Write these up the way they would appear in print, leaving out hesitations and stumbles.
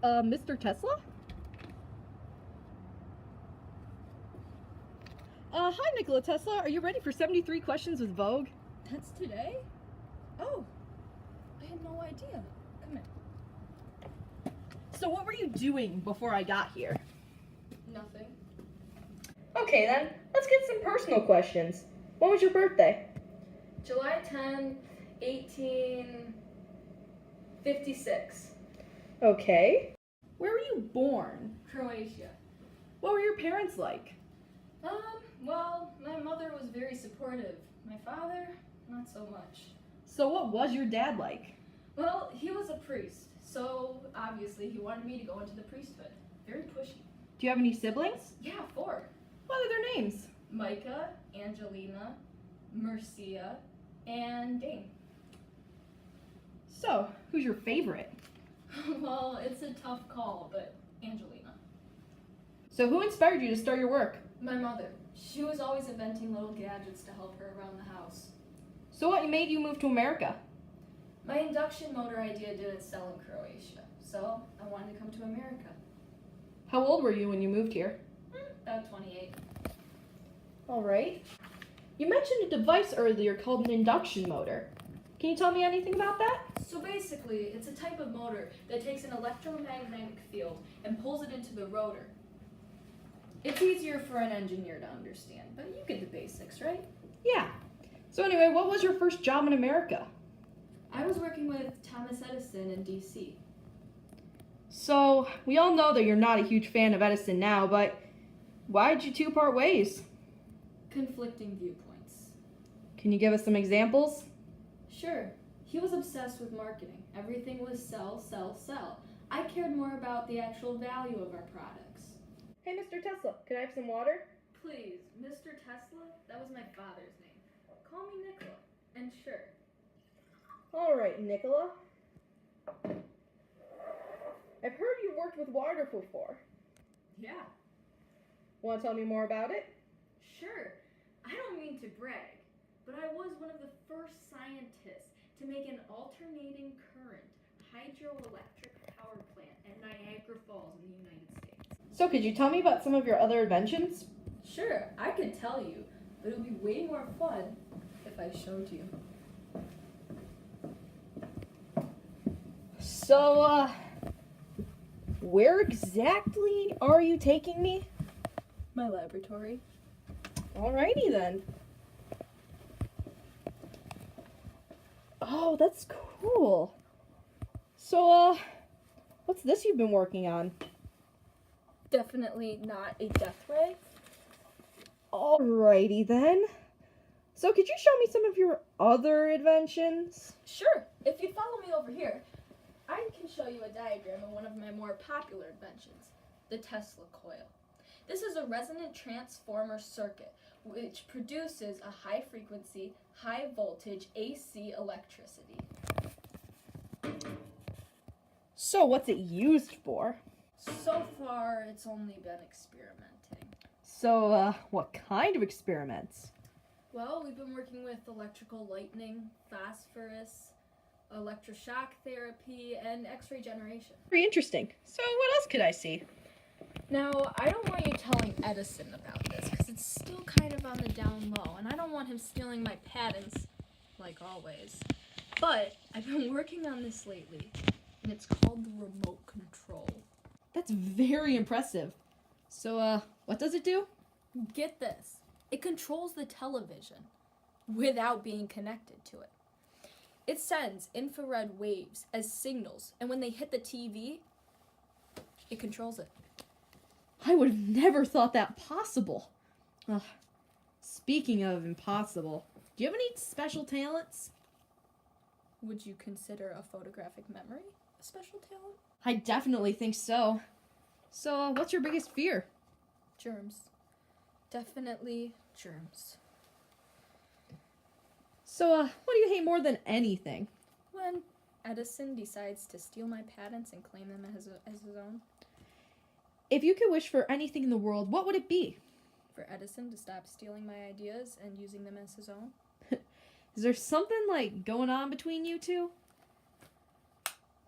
Mr. Tesla? Hi, Nikola Tesla. Are you ready for 73 questions with Vogue? That's today? Oh, I had no idea. Come in. So what were you doing before I got here? Nothing. Okay then, let's get some personal questions. When was your birthday? July 10th, 1856. Okay. Where were you born? Croatia. What were your parents like? Well, my mother was very supportive. My father, not so much. So what was your dad like? Well, he was a priest, so obviously he wanted me to go into the priesthood. Very pushy. Do you have any siblings? Yeah, 4. What are their names? Micah, Angelina, Mercia, and Dane. So, who's your favorite? Well, it's a tough call, but Angelina. So who inspired you to start your work? My mother. She was always inventing little gadgets to help her around the house. So what made you move to America? My induction motor idea didn't sell in Croatia, so I wanted to come to America. How old were you when you moved here? About 28. All right. You mentioned a device earlier called an induction motor. Can you tell me anything about that? So basically, it's a type of motor that takes an electromagnetic field and pulls it into the rotor. It's easier for an engineer to understand, but you get the basics, right? Yeah. So anyway, what was your first job in America? I was working with Thomas Edison in DC. So, we all know that you're not a huge fan of Edison now, but why'd you two part ways? Conflicting viewpoints. Can you give us some examples? Sure. He was obsessed with marketing. Everything was sell, sell, sell. I cared more about the actual value of our products. Hey, Mr. Tesla, can I have some water? Please, Mr. Tesla? That was my father's name. Call me Nikola. And sure. All right, Nikola. I've heard you worked with water before. Yeah. Want to tell me more about it? Sure. I don't mean to brag, but I was one of the first scientists to make an alternating current hydroelectric power plant at Niagara Falls in the United States. So could you tell me about some of your other inventions? Sure, I could tell you, but it would be way more fun if I showed you. So, where exactly are you taking me? My laboratory. Alrighty then. Oh, that's cool. So, what's this you've been working on? Definitely not a death ray. Alrighty then. So, could you show me some of your other inventions? Sure, if you follow me over here, I can show you a diagram of one of my more popular inventions, the Tesla coil. This is a resonant transformer circuit which produces a high frequency, high voltage AC electricity. So, what's it used for? So far, it's only been experimenting. So, what kind of experiments? Well, we've been working with electrical lightning, phosphorus, electroshock therapy, and X-ray generation. Very interesting. So, what else could I see? Now, I don't want you telling Edison about this, because it's still kind of on the down low, and I don't want him stealing my patents, like always. But I've been working on this lately, and it's called the remote control. That's very impressive. So, what does it do? Get this. It controls the television without being connected to it. It sends infrared waves as signals, and when they hit the TV, it controls it. I would have never thought that possible. Speaking of impossible, do you have any special talents? Would you consider a photographic memory a special talent? I definitely think so. So, what's your biggest fear? Germs. Definitely germs. So, what do you hate more than anything? When Edison decides to steal my patents and claim them as his own. If you could wish for anything in the world, what would it be? For Edison to stop stealing my ideas and using them as his own. Is there something, going on between you two?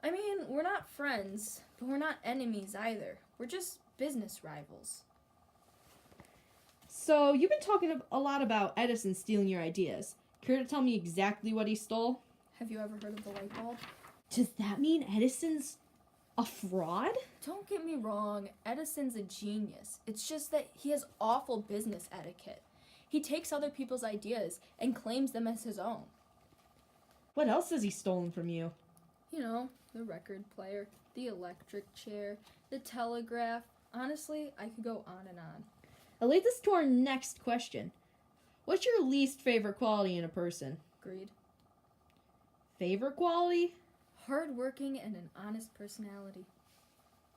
I mean, we're not friends, but we're not enemies either. We're just business rivals. So, you've been talking a lot about Edison stealing your ideas. Care to tell me exactly what he stole? Have you ever heard of the light bulb? Does that mean Edison's a fraud? Don't get me wrong, Edison's a genius. It's just that he has awful business etiquette. He takes other people's ideas and claims them as his own. What else has he stolen from you? You know, the record player, the electric chair, the telegraph. Honestly, I could go on and on. That leads us to our next question. What's your least favorite quality in a person? Greed. Favorite quality? Hardworking and an honest personality.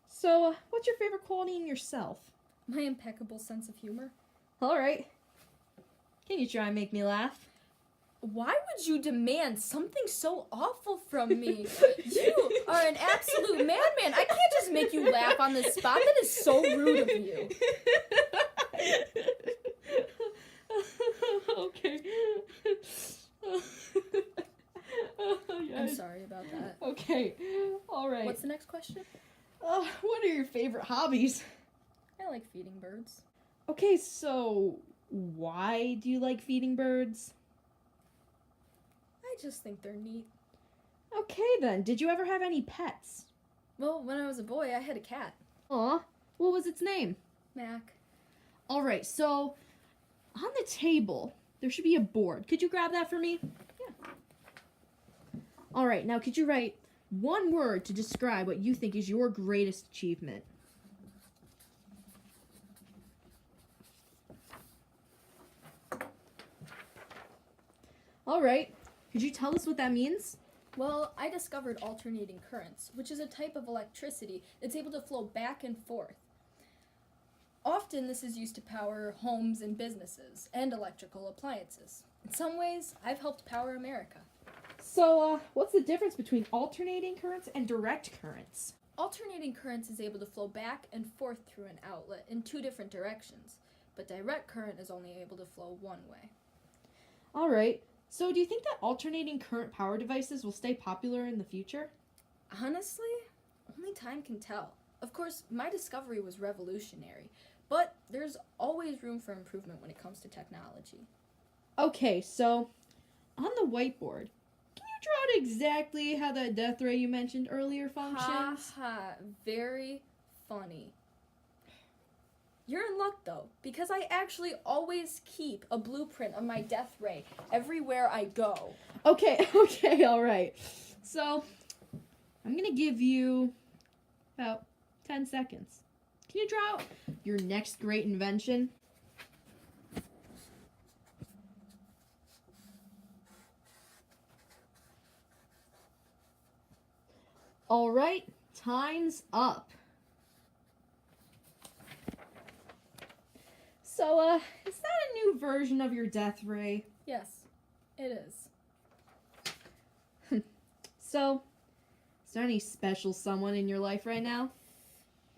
So, what's your favorite quality in yourself? My impeccable sense of humor. Alright. Can you try and make me laugh? Why would you demand something so awful from me? You are an absolute madman. I can't just make you laugh on the spot. That is so rude of you. Okay. I'm sorry about that. Okay. Alright. What's the next question? What are your favorite hobbies? I like feeding birds. Okay, so why do you like feeding birds? I just think they're neat. Okay then, did you ever have any pets? Well, when I was a boy, I had a cat. Aw, what was its name? Mac. Alright, so on the table, there should be a board. Could you grab that for me? Yeah. Alright, now could you write one word to describe what you think is your greatest achievement? Alright, could you tell us what that means? Well, I discovered alternating currents, which is a type of electricity that's able to flow back and forth. Often this is used to power homes and businesses and electrical appliances. In some ways, I've helped power America. So, what's the difference between alternating currents and direct currents? Alternating currents is able to flow back and forth through an outlet in two different directions, but direct current is only able to flow one way. Alright, so do you think that alternating current power devices will stay popular in the future? Honestly, only time can tell. Of course, my discovery was revolutionary, but there's always room for improvement when it comes to technology. Okay, so on the whiteboard, can you draw out exactly how that death ray you mentioned earlier functions? Very funny. You're in luck though, because I actually always keep a blueprint of my death ray everywhere I go. Okay, alright. So, I'm gonna give you about 10 seconds. Can you draw out your next great invention? Alright, time's up. So, is that a new version of your death ray? Yes, it is. So, is there any special someone in your life right now?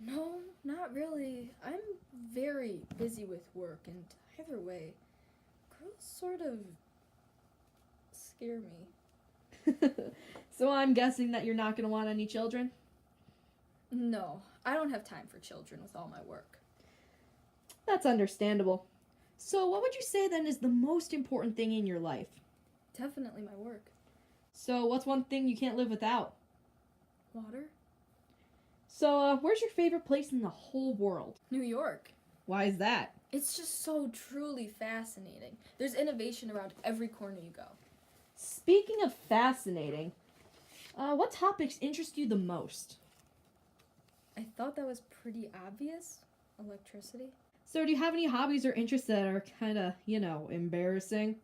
No, not really. I'm very busy with work, and either way, girls sort of scare me. So I'm guessing that you're not going to want any children? No, I don't have time for children with all my work. That's understandable. So what would you say then is the most important thing in your life? Definitely my work. So what's one thing you can't live without? Water? So where's your favorite place in the whole world? New York. Why is that? It's just so truly fascinating. There's innovation around every corner you go. Speaking of fascinating, what topics interest you the most? I thought that was pretty obvious. Electricity. So do you have any hobbies or interests that are kind of, embarrassing?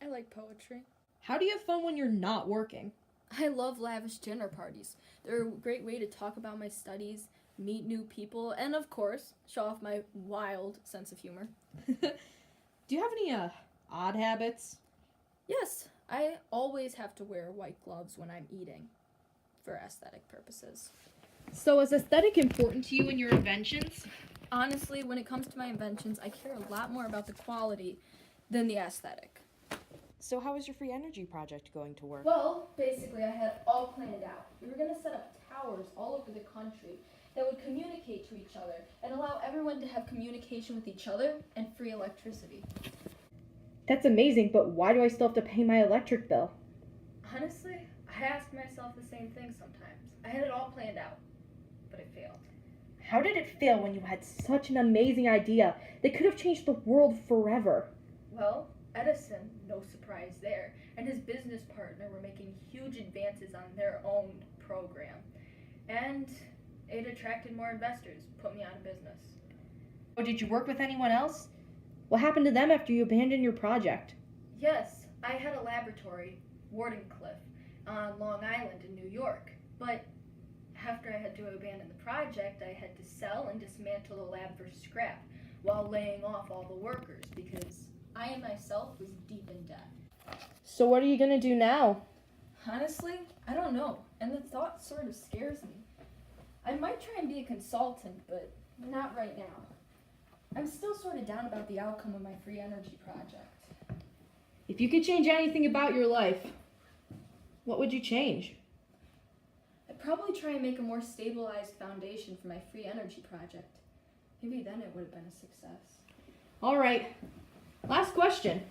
I like poetry. How do you have fun when you're not working? I love lavish dinner parties. They're a great way to talk about my studies, meet new people, and of course, show off my wild sense of humor. Do you have any odd habits? Yes, I always have to wear white gloves when I'm eating for aesthetic purposes. So is aesthetic important to you in your inventions? Honestly, when it comes to my inventions, I care a lot more about the quality than the aesthetic. So how is your free energy project going to work? Well, basically, I had it all planned out. We were going to set up towers all over the country that would communicate to each other and allow everyone to have communication with each other and free electricity. That's amazing, but why do I still have to pay my electric bill? Honestly, I ask myself the same thing sometimes. I had it all planned out, but it failed. How did it fail when you had such an amazing idea that could have changed the world forever? Well, Edison, no surprise there, and his business partner were making huge advances on their own program. And it attracted more investors, put me out of business. Or did you work with anyone else? What happened to them after you abandoned your project? Yes, I had a laboratory, Wardenclyffe, on Long Island in New York. But after I had to abandon the project, I had to sell and dismantle the lab for scrap while laying off all the workers because I myself was deep in debt. So what are you gonna do now? Honestly, I don't know, and the thought sort of scares me. I might try and be a consultant, but not right now. I'm still sort of down about the outcome of my free energy project. If you could change anything about your life, what would you change? I'd probably try and make a more stabilized foundation for my free energy project. Maybe then it would have been a success. All right, last question.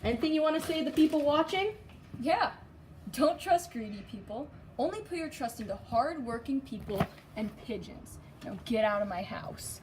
Anything you want to say to the people watching? Yeah, don't trust greedy people. Only put your trust into hard-working people and pigeons. Now get out of my house.